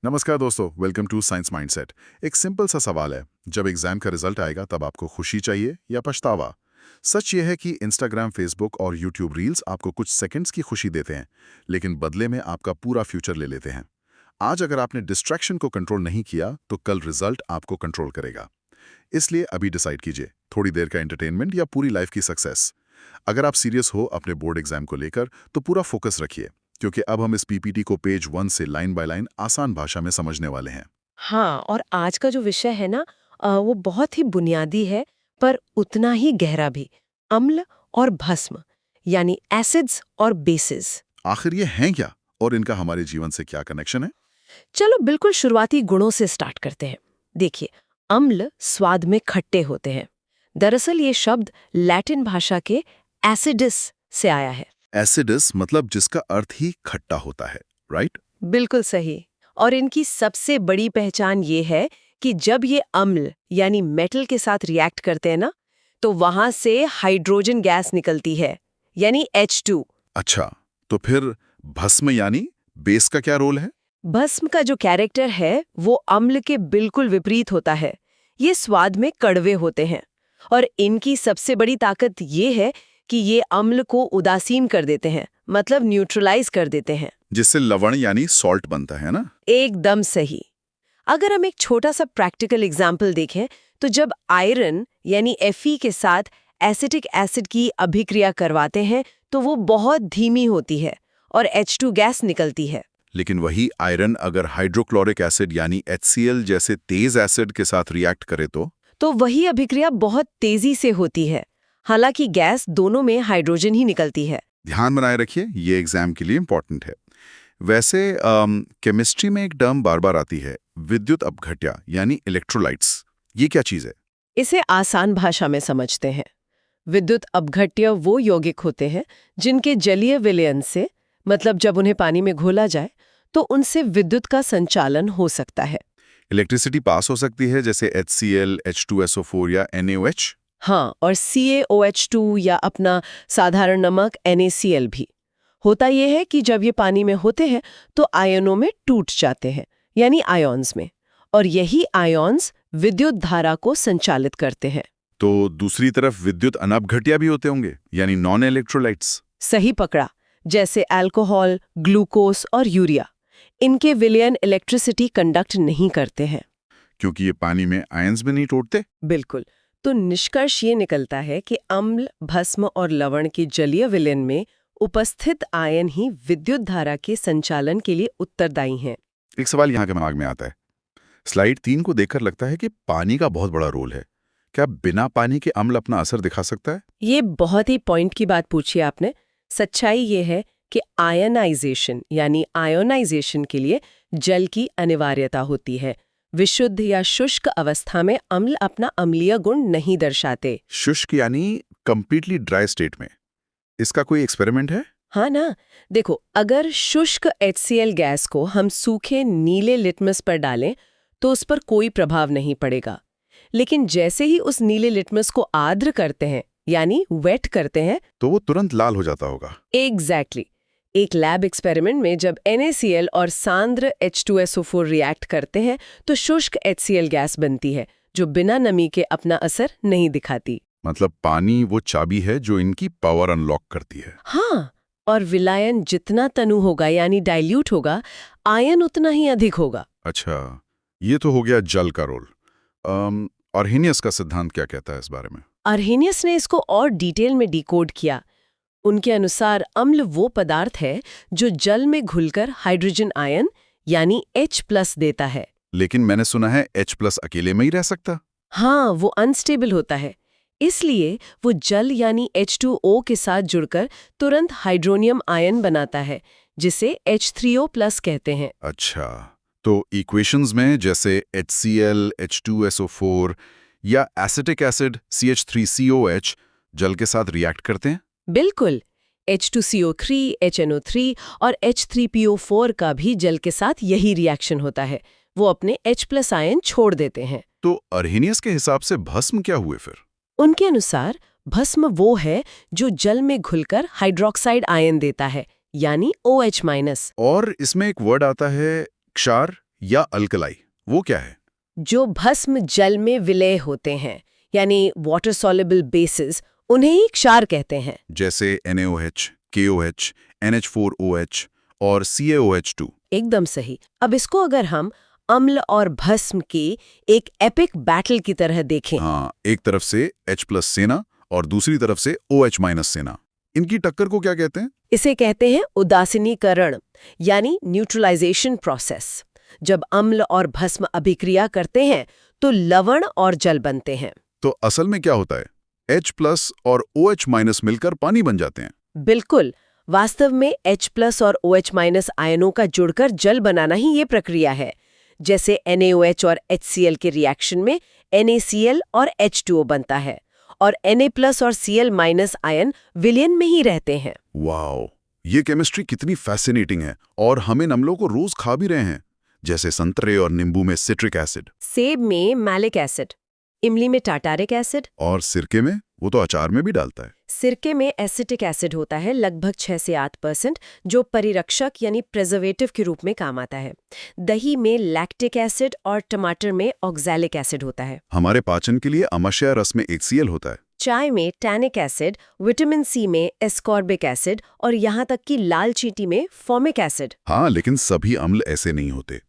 नमस्कार दोस्तों, welcome to science mindset. एक सिंपल सा सवाल है, जब एग्जाम का रिजल्ट आएगा तब आपको खुशी चाहिए या पछतावा? सच ये है कि इंस्टाग्राम, फेसबुक और यूट्यूब रील्स आपको कुछ सेकंड्स की खुशी देते हैं, लेकिन बदले में आपका पूरा फ्यूचर ले लेते हैं। आज अगर आपने डिस्ट्रैक्शन को कंट्रोल नहीं किया तो कल रिजल्ट आपको कंट्रोल करेगा। इसलिए अभी डिसाइड कीजिए, थोड़ी देर का एंटरटेनमेंट या पूरी लाइफ की सक्सेस। अगर आप सीरियस हो अपने बोर्ड एग्जाम को लेकर तो पूरा फोकस रखिए, क्योंकि अब हम इस पीपीटी को पेज 1 से लाइन बाय लाइन आसान भाषा में समझने वाले हैं। हाँ, और आज का जो विषय है ना वो बहुत ही बुनियादी है पर उतना ही गहरा भी। अम्ल और भस्म, यानी एसिड्स और बेसिस। आखिर ये हैं क्या और इनका हमारे जीवन से क्या कनेक्शन है? चलो बिल्कुल शुरुआती गुणों से स्टार्ट करते हैं। देखिए, अम्ल स्वाद में खट्टे होते हैं। दरअसल ये शब्द लैटिन भाषा के एसिडिस से आया है। एसिडस मतलब जिसका अर्थ ही खट्टा होता है, राइट? बिल्कुल सही। और इनकी सबसे बड़ी पहचान ये है कि जब ये अम्ल यानी मेटल के साथ रिएक्ट करते हैं ना, तो वहां से हाइड्रोजन गैस निकलती है, यानी H2। अच्छा, तो फिर भस्म यानी बेस का क्या रोल है? भस्म का जो कैरेक्टर है वो अम्ल के बिल्कुल विपरीत होता है। ये स्वाद में कड़वे होते हैं और इनकी सबसे बड़ी ताकत ये है कि ये अम्ल को उदासीन कर देते हैं, मतलब न्यूट्रलाइज कर देते हैं। जिससे लवण यानी सॉल्ट बनता है ना? एकदम सही। अगर हम एक छोटा सा प्रैक्टिकल एग्जाम्पल देखें, तो जब आयरन यानी Fe के साथ एसिटिक एसिड की अभिक्रिया करवाते हैं तो वो बहुत धीमी होती है और H2 गैस निकलती है। लेकिन वही आयरन अगर हाइड्रोक्लोरिक एसिड यानी HCl जैसे तेज एसिड के साथ रिएक्ट करे तो वही अभिक्रिया बहुत तेजी से होती है, हालांकि गैस दोनों में हाइड्रोजन ही निकलती है। ध्यान बनाए रखिए, ये एग्जाम के लिए इंपॉर्टेंट है। वैसे केमिस्ट्री में एक टर्म बार बार आती है, विद्युत अपघट्य यानी इलेक्ट्रोलाइट्स। ये क्या चीज है? इसे आसान भाषा में समझते हैं। विद्युत अपघट्य वो यौगिक होते हैं जिनके जलीय विलयन से, मतलब जब उन्हें पानी में घोला जाए तो उनसे विद्युत का संचालन हो सकता है। इलेक्ट्रिसिटी पास हो सकती है, जैसे HCl, H2SO4 या NaOH। हाँ, और CaOH2 या अपना साधारण नमक NaCl भी। होता यह है कि जब ये पानी में होते हैं तो आयनों में टूट जाते हैं, यानी आयॉन्स में, और यही आयॉन्स विद्युत धारा को संचालित करते हैं। तो दूसरी तरफ विद्युत अनपघट्य भी होते होंगे, यानी नॉन इलेक्ट्रोलाइट्स। सही पकड़ा। जैसे अल्कोहल, ग्लूकोज और यूरिया, इनके विलयन इलेक्ट्रिसिटी कंडक्ट नहीं करते हैं। क्योंकि ये पानी में आयंस भी नहीं तोड़ते। बिल्कुल। तो निष्कर्ष ये निकलता है कि अम्ल, भस्म और लवण के जलीय विलयन में उपस्थित आयन ही विद्युत धारा के संचालन के लिए उत्तरदायी हैं। एक सवाल यहाँ के दिमाग में आता है, स्लाइड 3 को देखकर लगता है कि पानी का बहुत बड़ा रोल है। क्या बिना पानी के अम्ल अपना असर दिखा सकता है? ये बहुत ही पॉइंट की बात पूछी आपने। सच्चाई ये है कि आयनाइजेशन यानी आयोनाइजेशन के लिए जल की अनिवार्यता होती है। विशुद्ध या शुष्क अवस्था में अम्ल अपना अम्लीय गुण नहीं दर्शाते। शुष्क यानी कंप्लीटली ड्राई स्टेट में। इसका कोई एक्सपेरिमेंट है? हाँ ना, देखो, अगर शुष्क HCl गैस को हम सूखे नीले लिटमस पर डालें तो उस पर कोई प्रभाव नहीं पड़ेगा। लेकिन जैसे ही उस नीले लिटमस को आर्द्र करते हैं, यानी वेट करते हैं, तो वो तुरंत लाल हो जाता होगा। एग्जैक्टली। एक लैब एक्सपेरिमेंट में जब NaCl और सांद्र H2SO4 रिएक्ट करते हैं तो शुष्क HCl गैस बनती है, जो बिना नमी के अपना असर नहीं दिखाती। मतलब पानी वो चाबी है जो इनकी पावर अनलॉक करती है। हाँ, और विलायन जितना तनु होगा यानी डाइल्यूट होगा, आयन उतना ही अधिक होगा। अच्छा, ये तो हो गया जल का रोल। आर्हेनियस का सिद्धांत क्या कहता है इस बारे में? आर्हेनियस ने इसको और डिटेल में डिकोड किया। उनके अनुसार अम्ल वो पदार्थ है जो जल में घुलकर हाइड्रोजन आयन यानी H+ देता है। लेकिन मैंने सुना है H+ अकेले में ही रह सकता। हाँ, वो अनस्टेबल होता है, इसलिए वो जल यानी H2O के साथ जुड़कर तुरंत हाइड्रोनियम आयन बनाता है, जिसे H3O+ कहते हैं। अच्छा, तो इक्वेशंस में जैसे HCl, H2SO4 या एसिटिक एसिड CH3COH जल के साथ रिएक्ट करते हैं? बिल्कुल। H2CO3, HNO3 और H3PO4 का भी जल के साथ यही रिएक्शन होता है। वो अपने H+ आयन छोड़ देते हैं। तो आर्हेनियस के हिसाब से भस्म क्या हुए फिर? उनके अनुसार भस्म वो है जो जल में घुलकर हाइड्रोक्साइड आयन देता है, यानी OH-। और इसमें एक वर्ड आता है क्षार या अल्कलाई, वो क्या है? जो भस्म जल में विलय होते हैं, यानी वाटर सॉल्युबल बेसिस, उन्हें ही क्षार कहते हैं। जैसे NaOH, KOH, NH4OH और CaOH2। एकदम सही। अब इसको अगर हम अम्ल और भस्म के एक एपिक बैटल की तरह देखें। हाँ, एक तरफ से H+ सेना और दूसरी तरफ से OH- सेना। इनकी टक्कर को क्या कहते हैं? इसे कहते हैं उदासीनीकरण, यानी न्यूट्रलाइजेशन प्रोसेस। जब अम्ल और भस्म अभिक्रिया करते हैं तो लवण और जल बनते हैं। तो असल में क्या होता है? H+ और OH- मिलकर पानी बन जाते हैं। बिल्कुल, वास्तव में H+ और OH- आयनों का जुड़कर जल बनाना ही ये प्रक्रिया है। जैसे NaOH और HCl के रिएक्शन में NaCl और H2O बनता है, और Na+ और Cl- आयन विलयन में ही रहते हैं। वाओ, ये केमिस्ट्री कितनी फैसिनेटिंग है। और हम इन अम्लों को रोज खा भी रहे हैं, जैसे संतरे और नींबू में सिट्रिक एसिड, सेब में मैलिक एसिड, इमली में टाटारिक एसिड, और सिरके में, वो तो अचार में भी डालता है। सिरके में एसिटिक एसिड होता है लगभग 6 से 8%, जो परिरक्षक यानी प्रिजर्वेटिव के रूप में काम आता है। दही में लैक्टिक एसिड और टमाटर में ऑक्सैलिक एसिड होता है। हमारे पाचन के लिए अमाशय रस में HCl होता है। चाय में टैनिक एसिड, विटामिन सी में एस्कॉर्बिक एसिड और यहाँ तक कि लाल चींटी में फॉर्मिक एसिड। हाँ, लेकिन सभी अम्ल ऐसे नहीं होते।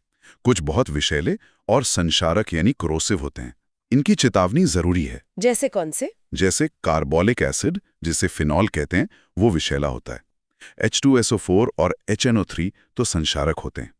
कुछ बहुत विषैले और संक्षारक यानी क्रोसिव होते हैं। इनकी चेतावनी जरूरी है। जैसे कौन से? जैसे कार्बोलिक एसिड, जिसे फिनॉल कहते हैं, वो विषैला होता है। H2SO4 और HNO3 तो संक्षारक होते हैं।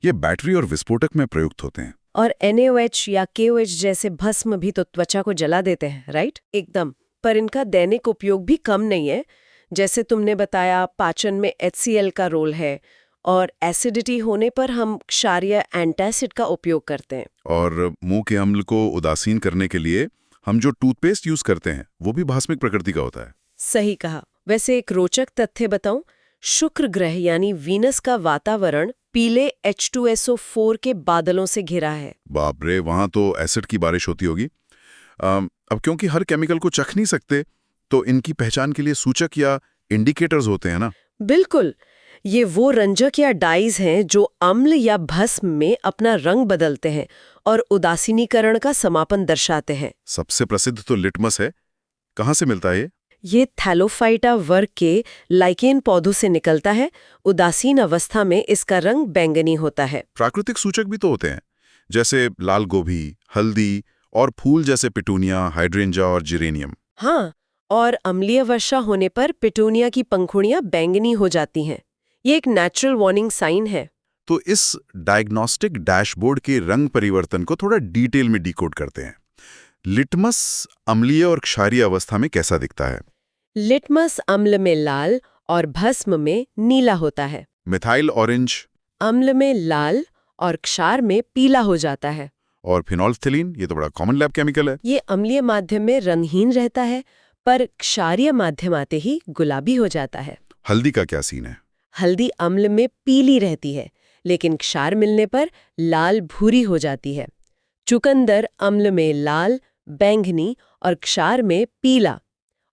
ये बैटरी और विस्फोटक में प्रयुक्त होते हैं। और NaOH या KOH जैसे भस्म भी तो त्वचा को जला देते हैं, राइट? एकदम। पर इनका दैनिक उपयोग भी कम नहीं है। जैसे तुमने बताया, पाचन में HCl का रोल है, और एसिडिटी होने पर हम क्षारीय एंटासिड का उपयोग करते हैं। और मुंह के अम्ल को उदासीन करने के लिए हम जो टूथपेस्ट यूज करते हैं, वो भी भास्मिक प्रकृति का होता है। सही कहा। वैसे एक रोचक तथ्य बताऊं, शुक्र ग्रह यानी वीनस का वातावरण पीले H2SO4 के बादलों से घिरा है। बाप रे, वहां तो एसिड की बारिश होती होगी। अब क्योंकि हर केमिकल को चख नहीं सकते, तो इनकी पहचान के लिए सूचक या इंडिकेटर्स होते हैं ना? बिल्कुल, ये वो रंजक या डाइज हैं जो अम्ल या भस्म में अपना रंग बदलते हैं और उदासीनीकरण का समापन दर्शाते हैं। सबसे प्रसिद्ध तो लिटमस है। कहाँ से मिलता है ये? ये थैलोफाइटा वर्ग के लाइकेन पौधों से निकलता है। उदासीन अवस्था में इसका रंग बैंगनी होता है। प्राकृतिक सूचक भी तो होते हैं, जैसे लाल गोभी, हल्दी और फूल जैसे पिटूनिया, हाइड्रेंजा और जिरेनियम। हाँ, और अम्लीय वर्षा होने पर पिटूनिया की पंखुड़ियां बैंगनी हो जाती हैं। ये एक नेचुरल वार्निंग साइन है। तो इस डायग्नोस्टिक डैशबोर्ड के रंग परिवर्तन को थोड़ा डिटेल में डिकोड करते हैं। लिटमस अम्लीय और क्षारीय अवस्था में कैसा दिखता है? लिटमस अम्ल में लाल और भस्म में नीला होता है। Methyl orange? अम्ल में लाल और क्षार में पीला हो जाता है। और फिनोल्फ्थलीन, ये तो बड़ा कॉमन लैब केमिकल है। ये अम्लीय माध्यम में रंगहीन रहता है, पर क्षारीय माध्यम आते ही गुलाबी हो जाता है। हल्दी का क्या सीन है? हल्दी अम्ल में पीली रहती है, लेकिन क्षार मिलने पर लाल भूरी हो जाती है। चुकंदर अम्ल में लाल, बैंगनी और क्षार में पीला,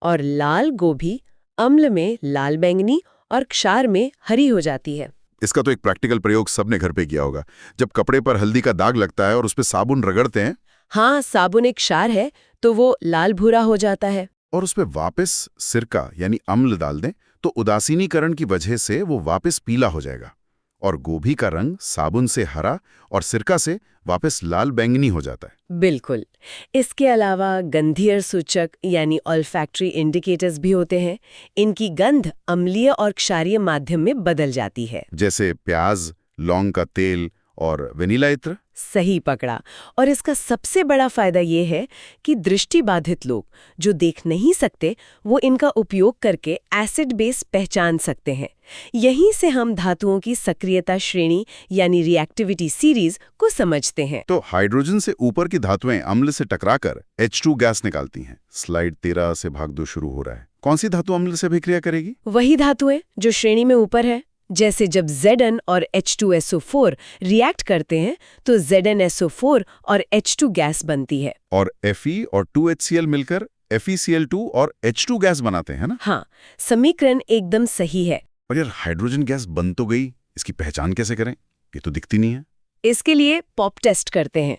और लाल गोभी अम्ल में लाल बैंगनी और क्षार में हरी हो जाती है। इसका तो एक प्रैक्टिकल प्रयोग सबने घर पे किया होगा। जब कपड़े पर हल्दी का दाग लगता है और उस पे साबुन रगड़ते हैं, हाँ, साबुन एक क्षार है तो वो लाल भूरा हो जाता है। और उस पे वापस सिरका यानी अम्ल डाल दें, तो उदासीनीकरण की वजह से वो वापस पीला हो जाएगा। और गोभी का रंग साबुन से हरा और सिरका से वापस लाल बैंगनी हो जाता है। बिल्कुल। इसके अलावा गंधीय सूचक यानी ऑल्फैक्टरी इंडिकेटर्स भी होते हैं। इनकी गंध अम्लीय और क्षारीय माध्यम में बदल जाती है। जैसे प्याज, लौंग का तेल और वेनिला इत्र। सही पकड़ा। और इसका सबसे बड़ा फायदा ये है कि दृष्टिबाधित लोग जो देख नहीं सकते, वो इनका उपयोग करके एसिड बेस पहचान सकते हैं। यहीं से हम धातुओं की सक्रियता श्रेणी यानी रिएक्टिविटी सीरीज को समझते हैं। तो हाइड्रोजन से ऊपर की धातुएं अम्ल से टकराकर H2 गैस निकालती हैं। स्लाइड 13 से भाग 2 शुरू हो रहा है। कौन सी धातु अम्ल से अभिक्रिया करेगी? वही धातुएं जो श्रेणी में ऊपर है। जैसे जब Zn और H2SO4 रिएक्ट करते हैं तो ZnSO4 और H2 गैस बनती है। और Fe और 2HCl मिलकर FeCl2 और H2 गैस बनाते हैं ना? हाँ, समीकरण एकदम सही है। पर यार, हाइड्रोजन गैस बन तो गई, इसकी पहचान कैसे करें? ये तो दिखती नहीं है। इसके लिए पॉप टेस्ट करते हैं।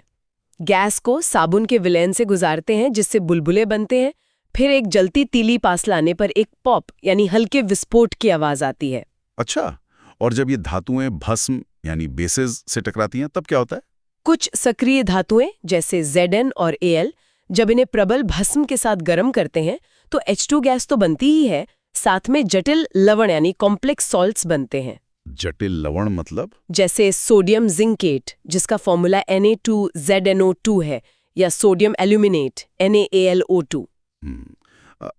गैस को साबुन के विलयन से गुजारते हैं जिससे बुलबुले बनते हैं। फिर एक जलती तीली पास लाने पर एक पॉप यानी हल्के विस्फोट की आवाज आती है। अच्छा, और जब ये धातुएं भस्म यानी बेसेस से टकराती हैं तब क्या होता है? कुछ सक्रिय धातुएं जैसे Zn और Al जब इन्हें प्रबल भस्म के साथ गर्म करते हैं तो H2 गैस तो बनती ही है, साथ में जटिल लवण यानी कॉम्प्लेक्स सॉल्ट्स बनते हैं। जटिल लवण मतलब? जैसे सोडियम जिंकेट जिसका फॉर्मूला Na2ZNO2 है, या सोडियम एल्यूमिनेट NaAlO2।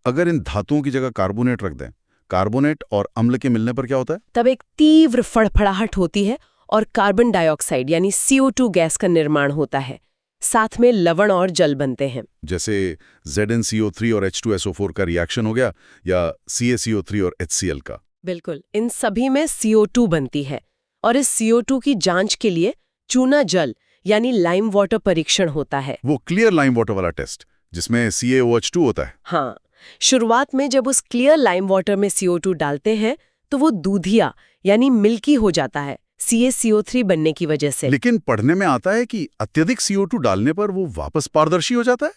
अगर इन धातुओं की जगह कार्बोनेट रख दें, कार्बोनेट और अम्ल के मिलने पर क्या होता है? तब एक तीव्र फड़फड़ाहट होती है और कार्बन डाइऑक्साइड यानी CO2 गैस का निर्माण होता है। साथ में लवण और जल बनते हैं। जैसे ZnCO3 और H2SO4 का रिएक्शन हो गया, या CaCO3 और HCl का। बिल्कुल, इन सभी में CO2 बनती है और इस CO2 की जांच के लिए चूना जल यानी लाइम वाटर परीक्षण होता है। वो क्लियर लाइम वाटर वाला टेस्ट जिसमें CaOH2 होता है। हाँ, शुरुआत में जब उस क्लियर लाइम वाटर में CO2 डालते हैं तो वो दूधिया यानी मिल्की हो जाता है CaCO3 बनने की वजह से। लेकिन पढ़ने में आता है कि अत्यधिक CO2 डालने पर वो वापस पारदर्शी हो जाता है।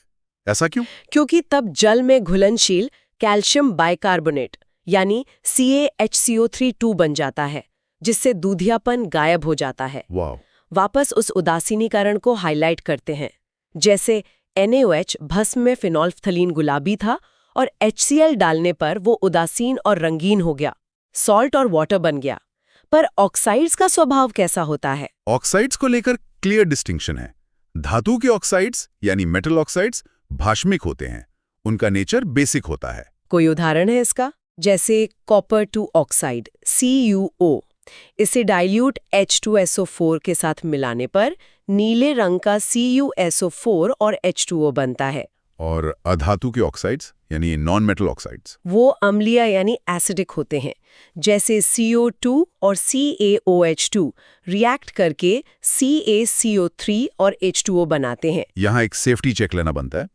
ऐसा क्यों? क्योंकि तब जल में घुलनशील कैल्शियम बाइकार्बोनेट यानी CaHCO3 बन जाता है, जिससे दूधियापन गायब हो जाता है। वाह! वापस उस उदासीनीकरण को हाईलाइट करते हैं। जैसे NaOH भस्म में फिनोल्फ्थलीन गुलाबी था और HCl डालने पर वो उदासीन और रंगीन हो गया, सॉल्ट और वाटर बन गया। पर ऑक्साइड्स का स्वभाव कैसा होता है? ऑक्साइड्स को लेकर क्लियर डिस्टिंक्शन है। धातु के ऑक्साइड्स यानी मेटल ऑक्साइड्स भाष्मिक होते हैं, उनका नेचर बेसिक होता है। कोई उदाहरण है इसका? जैसे कॉपर 2 ऑक्साइड CuO, इसे डाइल्यूट H2SO4 के साथ मिलाने पर नीले रंग का CuSO4 और H2O बनता है। और अधातु के ऑक्साइड्स यानी नॉन मेटल ऑक्साइड्स, वो अम्लीय यानी एसिडिक होते हैं। जैसे CO2 और CaOH2 रिएक्ट करके CaCO3 और H2O बनाते हैं। यहाँ एक सेफ्टी चेक लेना बनता है।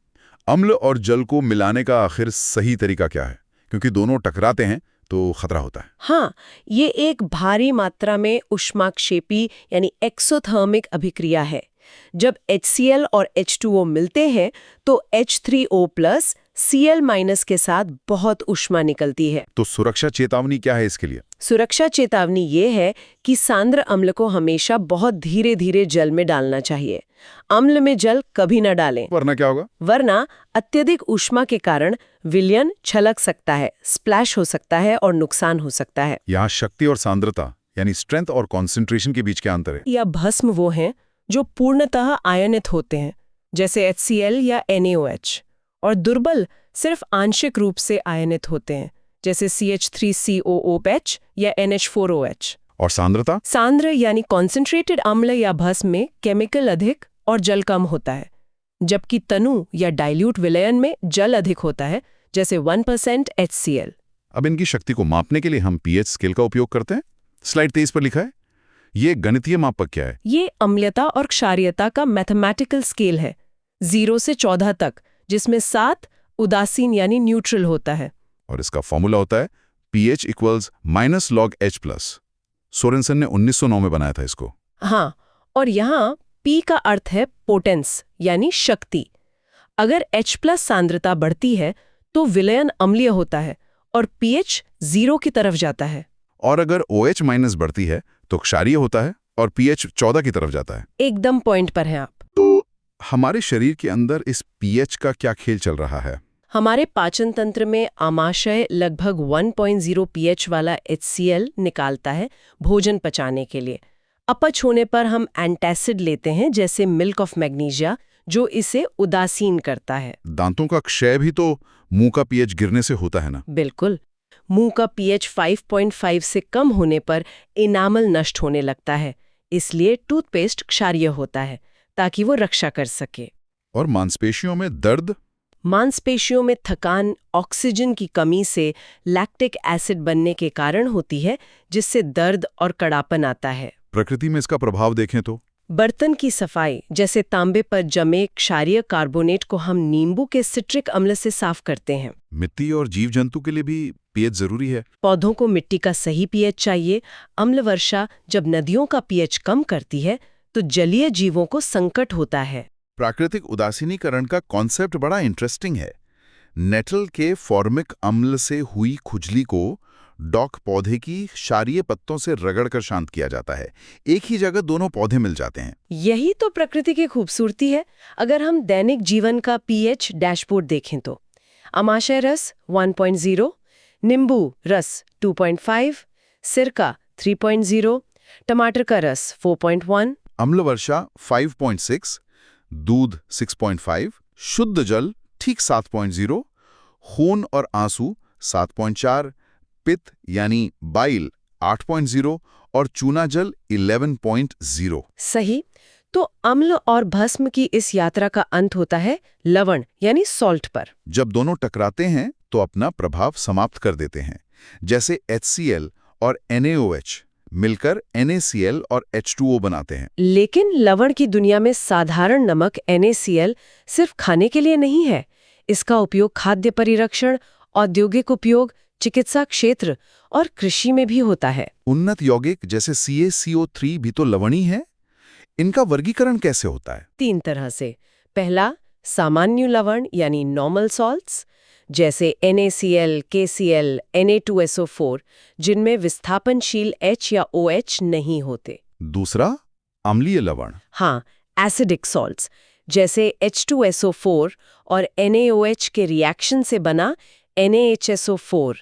अम्ल और जल को मिलाने का आखिर सही तरीका क्या है? क्योंकि दोनों टकराते हैं तो खतरा होता है। हाँ, ये एक भारी मात्रा में ऊष्माक्षेपी यानी एक्सोथर्मिक अभिक्रिया है। जब HCl और H2O मिलते हैं तो H3O+ Cl- के साथ बहुत ऊष्मा निकलती है। तो सुरक्षा चेतावनी क्या है इसके लिए? सुरक्षा चेतावनी ये है कि सांद्र अम्ल को हमेशा बहुत धीरे धीरे जल में डालना चाहिए। अम्ल में जल कभी न डालें, वरना क्या होगा? वरना अत्यधिक ऊष्मा के कारण विलयन छलक सकता है, स्प्लैश हो सकता है और नुकसान हो सकता है। यहाँ शक्ति और सांद्रता यानी स्ट्रेंथ और कॉन्सेंट्रेशन के बीच क्या अंतर है? या भस्म वो हैं जो पूर्णतः आयनित होते हैं, जैसे HCl या NaOH, और दुर्बल सिर्फ आंशिक रूप से आयनित होते हैं, जैसे CH3COOH या NH4OH। और सांद्रता? सांद्र यानी कॉन्सेंट्रेटेड अम्ल या भस्म में केमिकल अधिक और जल कम होता है, जबकि तनु या डाइल्यूट विलयन में जल अधिक होता है, जैसे 1% HCl। अब इनकी शक्ति को मापने के लिए हम pH स्केल का उपयोग करते हैं। स्लाइड 23 पर लिखा है। ये गणितीय मापक क्या है? ये अम्लता और क्षारीयता का मैथमेटिकल स्केल है, 0 से 14 तक, जिसमें 7 उदासीन यानी न्यूट्रल होता है। और इसका फॉर्मूला होता है pH = -log H+। सोरेनसन ने 1909 में बनाया था इसको। हाँ, और यहाँ P का अर्थ है पोटेंस यानी शक्ति। अगर H+ सांद्रता बढ़ती है तो विलयन अम्लीय होता है और pH 0 की तरफ जाता है। और अगर OH- बढ़ती है तो क्षारीय होता है और pH 14 की तरफ जाता है। एकदम पॉइंट पर हैं आप। तो हमारे शरीर के अंदर इस pH का क्या खेल चल रहा है? हमारे पाचन तंत्र में आमाशय लगभग 1.0 pH वाला HCl निकालता है भोजन पचाने के लिए। अपच होने पर हम एंटासिड लेते हैं, जैसे मिल्क ऑफ मैग्नीशिया, जो इसे उदासीन करता है। दांतों का क्षय भी तो मुंह का pH गिरने से होता है ना? बिल्कुल, मुंह का pH 5.5 से कम होने पर इनामल नष्ट होने लगता है, इसलिए टूथपेस्ट क्षारीय होता है ताकि वो रक्षा कर सके। और मांसपेशियों में दर्द? मांसपेशियों में थकान ऑक्सीजन की कमी से लैक्टिक एसिड बनने के कारण होती है, जिससे दर्द और कड़ापन आता है। प्रकृति में इसका प्रभाव देखें तो बर्तन की सफाई, जैसे तांबे पर जमे क्षारीय कार्बोनेट को हम नींबू के सिट्रिक अम्ल से साफ करते हैं। मिट्टी और जीव जंतु के लिए भी pH जरूरी है। पौधों को मिट्टी का सही pH चाहिए। अम्ल वर्षा जब नदियों का pH कम करती है तो जलीय जीवों को संकट होता है। प्राकृतिक उदासीनीकरण का कॉन्सेप्ट बड़ा इंटरेस्टिंग है। नेटल के फॉर्मिक अम्ल से हुई खुजली को डॉक पौधे की क्षारीय पत्तों से रगड़कर शांत किया जाता है। एक ही जगह दोनों पौधे मिल जाते हैं। यही तो प्रकृति की खूबसूरती है। अगर हम दैनिक जीवन का पीएच डैशबोर्ड देखें तो अमाशय रस 1.0, नींबू रस 2.5, सिरका 3.0, टमाटर का रस 4.1, अम्ल वर्षा 5.6, दूध 6.5, शुद्ध जल ठीक 7.0, खून और आंसू 7.4, पित्त यानी बाइल 8.0 और चूना जल 11.0। सही। तो अम्ल और भस्म की इस यात्रा का अंत होता है लवण यानी सॉल्ट पर। जब दोनों टकराते हैं तो अपना प्रभाव समाप्त कर देते हैं। जैसे HCl और NaOH मिलकर NaCl और H2O बनाते हैं। लेकिन लवण की दुनिया में साधारण नमक NaCl सिर्फ खाने के लिए नहीं है। इसका उपयोग खाद्य परिरक्षण, औद्योगिक उपयोग, चिकित्सा क्षेत्र और कृषि में भी होता है। उन्नत यौगिक जैसे CaCO3 भी तो लवणी है। इनका वर्गीकरण कैसे होता है? 3 तरह से। पहला, सामान्य लवण यानी नॉर्मल सॉल्ट्स, जैसे NaCl, KCl, Na2SO4, जिनमें विस्थापनशील H या OH नहीं होते। दूसरा, अम्लीय लवण। हाँ, एसिडिक सॉल्ट्स, जैसे H2SO4 और NaOH के रिएक्शन से बना NaHSO4।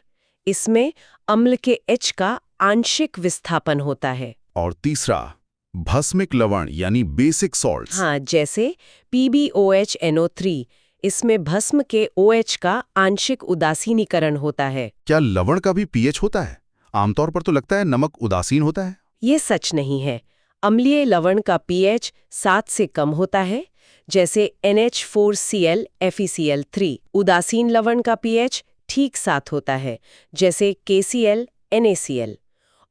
इसमें अम्ल के H का आंशिक विस्थापन होता है। और तीसरा, भस्मिक लवण यानी बेसिक सॉल्ट्स। हाँ, जैसे PbOH-NO3। इसमें भस्म के OH का आंशिक उदासीनीकरण होता है। क्या लवण का भी pH होता है? आमतौर पर तो लगता है नमक उदासीन होता है। ये सच नहीं है। अम्लीय लवण का pH 7 से कम होता है, जैसे NH4Cl FeCl3। उदासीन लवण का pH ठीक 7 होता है, जैसे KCl NaCl।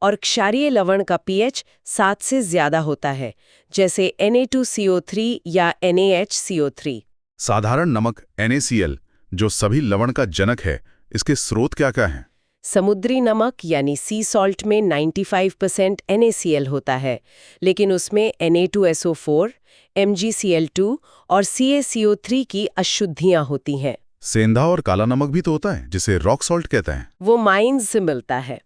और क्षारीय लवण का pH 7 से ज्यादा होता है, जैसे Na2CO3 या NaHCO3। साधारण नमक NaCl, जो सभी लवण का जनक है, इसके स्रोत क्या हैं? समुद्री नमक यानी सी सॉल्ट में 95% NaCl होता है, लेकिन उसमें Na2SO4, MgCl2 और CaCO3 की अशुद्धियां होती हैं। सेंधा और काला नमक भी तो होता है, जिसे रॉक सॉल्ट कहते हैं। वो माइंस से मिलता है।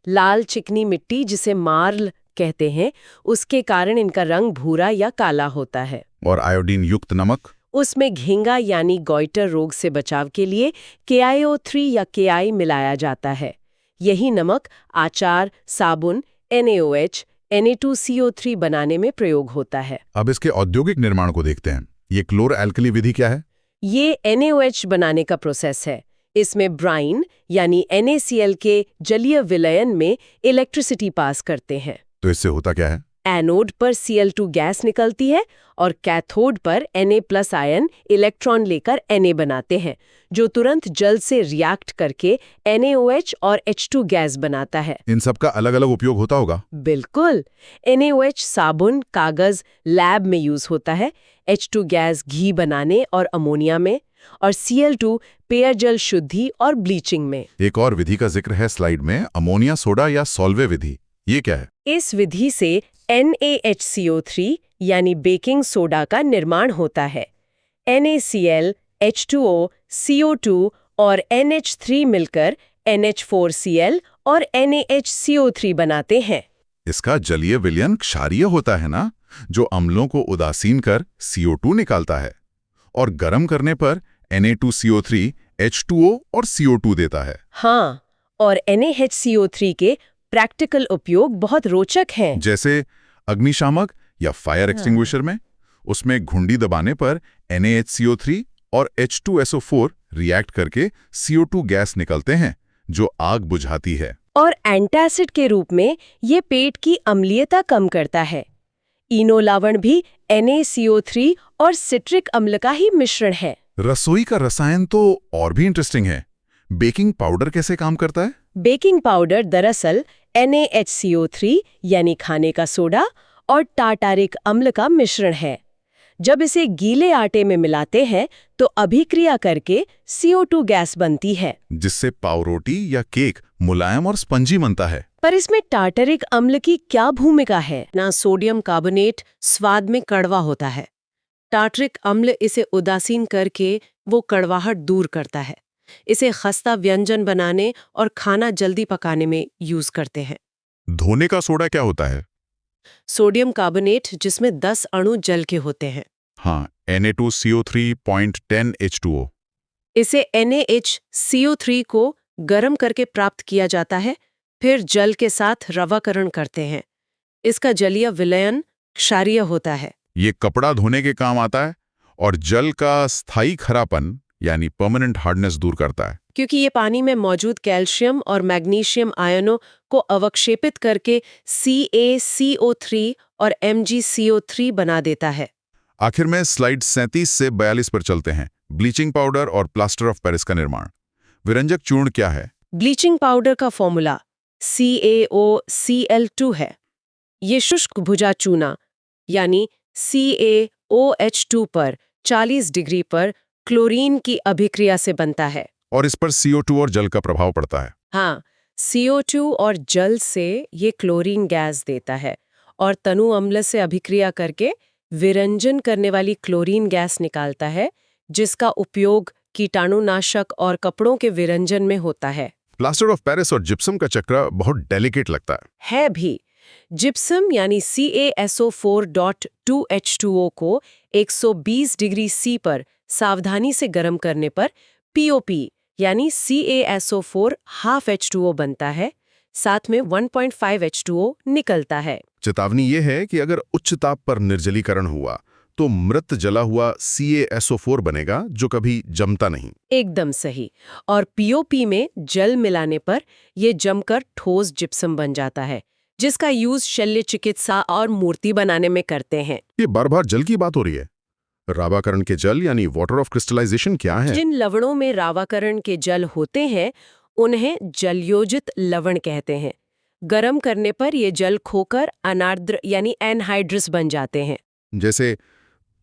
लाल चिकनी मिट्टी, जिसे मार्ल कहते हैं, उसके कारण इनका रंग भूरा या काला होता है। और आयोडीन युक्त नमक? उसमें घिंगा यानी गॉइटर रोग से बचाव के लिए KiO3 या Ki मिलाया जाता है। यही नमक आचार, साबुन, NaOH, Na2CO3 बनाने में प्रयोग होता है। अब इसके औद्योगिक निर्माण को देखते हैं। ये क्लोर एल्कली विधि क्या है? ये NaOH बनाने का प्रोसेस है। इसमें ब्राइन यानी NaCl के जलीय विलयन में इलेक्ट्रिसिटी पास करते हैं। तो इससे होता क्या है? एनोड पर Cl2 गैस निकलती है और कैथोड पर Na+ आयन इलेक्ट्रॉन लेकर Na बनाते हैं, जो तुरंत जल से रिएक्ट करके NaOH और H2 गैस बनाता है। इन सब का अलग-अलग उपयोग होता होगा? बिल्कुल। NaOH साबुन, कागज, लैब में यूज होता है। H2 गैस घी बनाने और अमोनिया में, और Cl2 पेयजल शुद्धि और ब्लीचिंग में। एक और विधि का जिक्र है स्लाइड में, अमोनिया सोडा या सॉल्वे विधि। ये क्या है? इस विधि से NaHCO3 यानी बेकिंग सोडा का निर्माण होता है। NaCl, H2O, CO2 और NH3 मिलकर NH4Cl और NaHCO3 बनाते हैं। इसका जलीय विलयन क्षारीय होता है ना, जो अम्लों को उदासीन कर CO2 निकालता है और गर्म करने पर Na2CO3, H2O और CO2 देता है। हाँ, और NaHCO3 के प्रैक्टिकल उपयोग बहुत रोचक हैं। जैसे अग्निशामक या फायर एक्सटिंग्विशर में, उसमें घुंडी दबाने पर NaHCO3 और H2SO4 रिएक्ट करके CO2 गैस निकलते हैं, जो आग बुझाती है। और एंटासिड के रूप में ये पेट की अम्लीयता कम करता है। इनोलावण भी NaCO3 और सिट्रिक अम्ल का ही मिश्रण है। रसोई का रसायन तो और भी इंटरेस्टिंग है। बेकिंग पाउडर कैसे काम करता है? बेकिंग पाउडर दरअसल NaHCO3 यानी खाने का सोडा और टार्टारिक अम्ल का मिश्रण है। जब इसे गीले आटे में मिलाते हैं तो अभिक्रिया करके CO2 गैस बनती है, जिससे पाव रोटी या केक मुलायम और स्पंजी बनता है। पर इसमें टार्टरिक अम्ल की क्या भूमिका है? ना सोडियम कार्बोनेट स्वाद में कड़वा होता है। टार्टरिक अम्ल इसे उदासीन करके वो कड़वाहट दूर करता है। इसे खस्ता व्यंजन बनाने और खाना जल्दी पकाने में यूज करते हैं। धोने का सोडा क्या होता है? सोडियम कार्बोनेट जिसमें 10 अणु जल के होते हैं। हाँ, Na2CO3.10H2O। इसे NaHCO3 को गर्म करके प्राप्त किया जाता है, फिर जल के साथ रवाकरण करते हैं। इसका जलीय विलयन क्षारीय होता है। ये कपड़ा धोने के काम आता है और जल का स्थायी खरापन यानी परमानेंट हार्डनेस दूर करता है। क्योंकि ये पानी में मौजूद कैल्शियम और मैग्नीशियम आयनों को अवक्षेपित करके CaCO3 और MgCO3 बना देता है। आखिर में स्लाइड 37 से 42 पर चलते हैं। ब्लीचिंग पाउडर और प्लास्टर ऑफ पेरिस का निर्माण। विरंजक चूर्ण क्या है? ब्लीचिंग पाउडर का फॉर्मूला CaOCl2 है। ये शुष्क भुजा चूना यानी CaOH2 पर 40 डिग्री पर क्लोरीन की अभिक्रिया से बनता है। और इस पर CO2 और जल का प्रभाव पड़ता है। हाँ, CO2 और जल से ये क्लोरीन गैस देता है और तनु अम्ल से अभिक्रिया करके विरंजन करने वाली क्लोरीन गैस निकालता है, जिसका उपयोग कीटाणुनाशक और कपड़ों के विरंजन में होता है। प्लास्टर ऑफ पेरिस और जिप्सम का चक्र बहुत डेलिकेट लगता है भी। जिप्सम यानी CaSO4.2H2O को 120 डिग्री C पर सावधानी से गर्म करने पर POP यानी CaSO4 हाफ H2O बनता है, साथ में 1.5 H2O निकलता है। चेतावनी ये है कि अगर उच्च ताप पर निर्जलीकरण हुआ तो मृत जला हुआ CaSO4 बनेगा, जो कभी जमता नहीं। एकदम सही। और POP में जल मिलाने पर यह जमकर ठोस जिप्सम बन जाता है, जिसका यूज शल्य चिकित्सा और मूर्ति बनाने में करते हैं। ये बार-बार जल की बात हो रही है। रावाकरण के जल यानी वाटर ऑफ क्रिस्टलाइजेशन क्या है? जिन लवणों में रावाकरण के जल होते हैं उन्हें जलयोजित लवण कहते हैं। गरम करने पर ये जल खोकर अनार्द्र यानी एनहाइड्रस बन जाते हैं। जैसे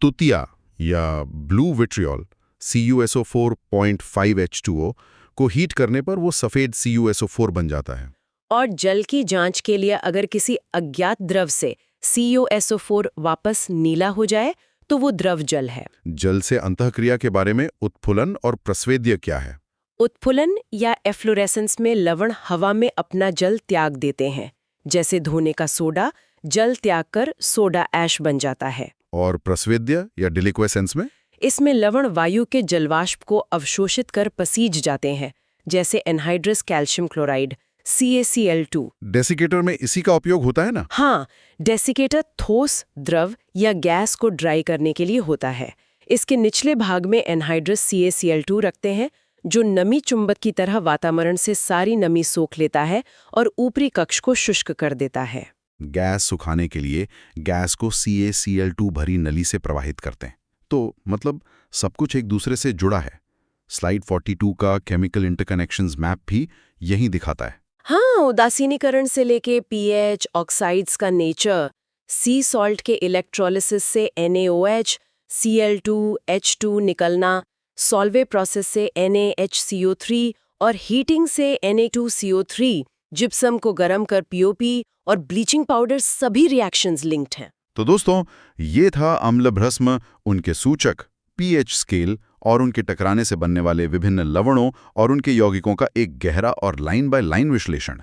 तुतिया या ब्लू विट्रियोल CuSO4.5H2O को हीट करने पर वो सफेद CuSO4 बन जाता है। और जल की जांच के लिए अगर किसी अज्ञात द्रव से CuSO4 वापस नीला हो जाए तो वो द्रव जल है। जल से अंतःक्रिया के बारे में उत्फुलन और प्रस्वेद्य क्या है? उत्फुलन या एफ्लोरेसेंस में लवण हवा में अपना जल त्याग देते हैं, जैसे धोने का सोडा जल त्याग कर सोडा ऐश बन जाता है। और प्रस्वेद्य या डिलिक्वेसेंस में? इसमें लवण वायु के जलवाष्प को अवशोषित कर पसीज जाते हैं, जैसे anhydrous calcium chloride CaCl2। Desiccator में इसी का उपयोग होता है ना? हाँ, डेसिकेटर ठोस द्रव या गैस को ड्राई करने के लिए होता है। इसके निचले भाग में एनहाइड्रस CaCl2 रखते हैं, जो नमी चुंबक की तरह वातावरण से सारी नमी सोख लेता है और ऊपरी कक्ष को शुष्क कर देता है। गैस सुखाने के लिए गैस को CaCl2 भरी नली से प्रवाहित करते हैं। तो मतलब सब कुछ एक दूसरे से जुड़ा है। स्लाइड 42 का केमिकल इंटरकनेक्शंस मैप भी यही दिखाता है। हाँ, उदासीनीकरण से लेके pH, ऑक्साइड्स का नेचर, सी सॉल्ट के इलेक्ट्रोलिसिस से NaOH, Cl2, H2 निकलना, सॉल्वे प्रोसेस से NaHCO3 और हीटिंग से Na2CO3, जिप्सम को गर्म कर POP और ब्लीचिंग पाउडर सभी रिएक्शंस लिंक्ड हैं। तो दोस्तों, ये था अम्ल भस्म, उनके सूचक, pH स्केल और उनके टकराने से बनने वाले विभिन्न लवणों और उनके यौगिकों का एक गहरा और लाइन बाय लाइन विश्लेषण।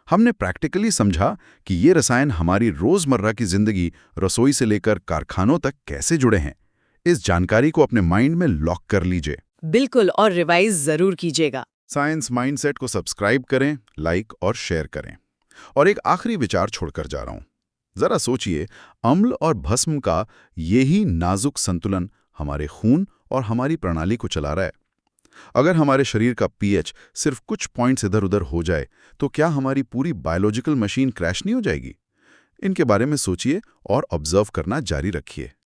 हमने प्रैक्टिकली समझा कि ये रसायन हमारी रोजमर्रा की जिंदगी, रसोई से लेकर कारखानों तक कैसे जुड़े हैं। इस जानकारी को अपने माइंड में लॉक कर लीजिए। बिल्कुल, और रिवाइज जरूर कीजिएगा। साइंस माइंडसेट को सब्सक्राइब करें, लाइक और शेयर करें। और एक आखिरी विचार छोड़कर जा रहा हूं। जरा सोचिए, अम्ल और भस्म का यही नाजुक संतुलन हमारे खून और हमारी प्रणाली को चला रहा है। अगर हमारे शरीर का pH सिर्फ कुछ पॉइंट्स इधर-उधर हो जाए तो क्या हमारी पूरी बायोलॉजिकल मशीन क्रैश नहीं हो जाएगी? इनके बारे में सोचिए और ऑब्जर्व करना जारी रखिए।